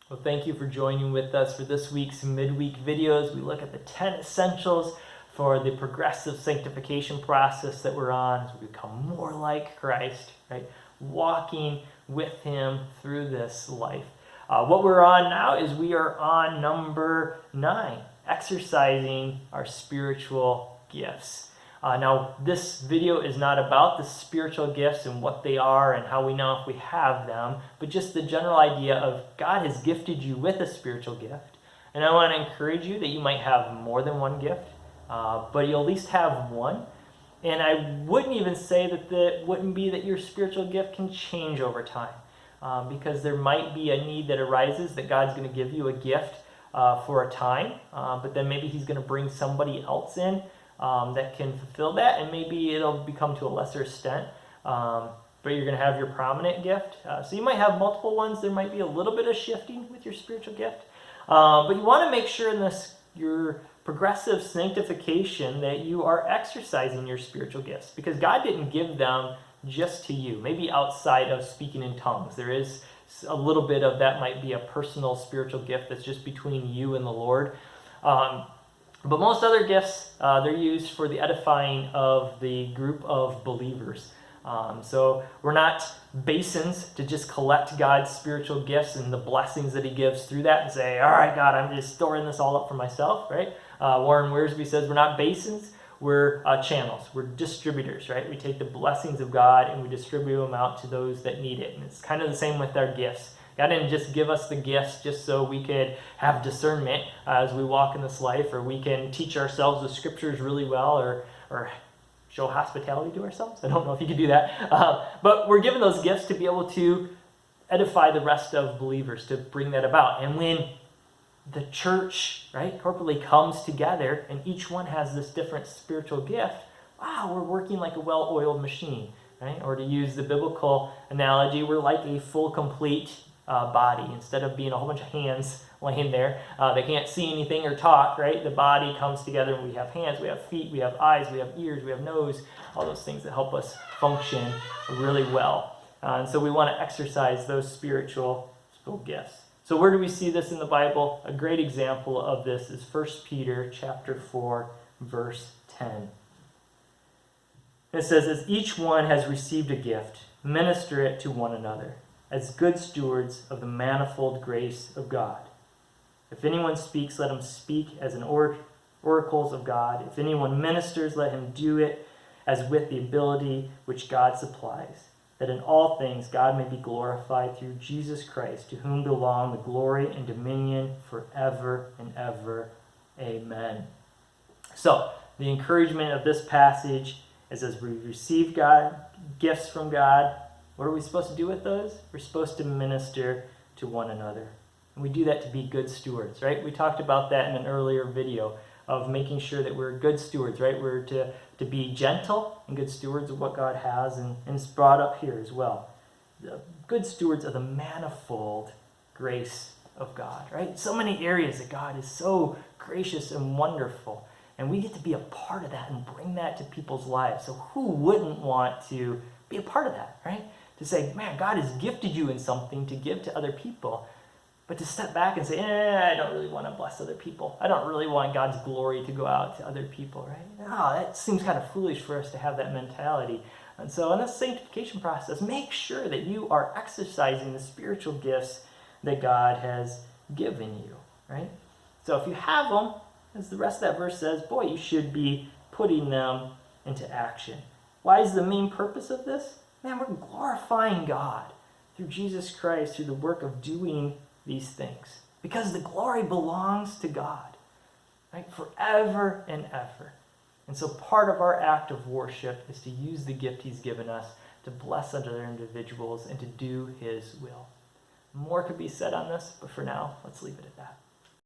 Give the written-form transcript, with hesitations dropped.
Well, thank you for joining with us for this week's midweek videos. We look at the 10 essentials for the progressive sanctification process that we're on as we become more like Christ, right? Walking with Him through this life. What we're on now is we are on number 9, exercising our spiritual gifts. Now, this video is not about the spiritual gifts and what they are and how we know if we have them, but just the general idea of God has gifted you with a spiritual gift. And I want to encourage you that you might have more than one gift, but you'll at least have one. And I wouldn't even say that it wouldn't be that your spiritual gift can change over time, because there might be a need that arises that God's going to give you a gift for a time, but then maybe He's going to bring somebody else in that can fulfill that, and maybe it'll become to a lesser extent, but you're going to have your prominent gift. So you might have multiple ones. There might be a little bit of shifting with your spiritual gift, but you want to make sure in this your progressive sanctification that you are exercising your spiritual gifts, because God didn't give them just to you. Maybe outside of speaking in tongues, there is a little bit of that might be a personal spiritual gift that's just between you and the Lord. But most other gifts, they're used for the edifying of the group of believers. So we're not basins to just collect God's spiritual gifts and the blessings that He gives through that and say, all right, God, I'm just storing this all up for myself, right? Warren Wiersbe says we're not basins, we're channels, we're distributors, right? We take the blessings of God and we distribute them out to those that need it. And it's kind of the same with our gifts. God didn't just give us the gifts just so we could have discernment as we walk in this life, or we can teach ourselves the scriptures really well, or show hospitality to ourselves. I don't know if you could do that. But we're given those gifts to be able to edify the rest of believers, to bring that about. And when the church, right, corporately comes together and each one has this different spiritual gift, wow, we're working like a well-oiled machine, right? Or to use the biblical analogy, we're like a full, complete body. Instead of being a whole bunch of hands laying there, they can't see anything or talk, right? The body comes together and we have hands, we have feet, we have eyes, we have ears, we have nose, all those things that help us function really well. And so we want to exercise those spiritual gifts. So where do we see this in the Bible? A great example of this is 1 Peter chapter 4, verse 10. It says, as each one has received a gift, minister it to one another, as good stewards of the manifold grace of God. If anyone speaks, let him speak as an oracles of God. If anyone ministers, let him do it as with the ability which God supplies, that in all things God may be glorified through Jesus Christ, to whom belong the glory and dominion forever and ever. Amen. So, the encouragement of this passage is as we receive gifts from God, what are we supposed to do with those? We're supposed to minister to one another. And we do that to be good stewards, right? We talked about that in an earlier video of making sure that we're good stewards, right? We're to be gentle and good stewards of what God has, and it's brought up here as well. The good stewards of the manifold grace of God, right? So many areas that God is so gracious and wonderful, and we get to be a part of that and bring that to people's lives. So who wouldn't want to be a part of that, right? To say, man, God has gifted you in something to give to other people. But to step back and say, I don't really want to bless other people. I don't really want God's glory to go out to other people, right? No, that seems kind of foolish for us to have that mentality. And so in this sanctification process, make sure that you are exercising the spiritual gifts that God has given you, right? So if you have them, as the rest of that verse says, boy, you should be putting them into action. Why is the main purpose of this? Man, we're glorifying God through Jesus Christ, through the work of doing these things, because the glory belongs to God, right, forever and ever. And so part of our act of worship is to use the gift He's given us to bless other individuals and to do His will. More could be said on this, but for now, let's leave it at that.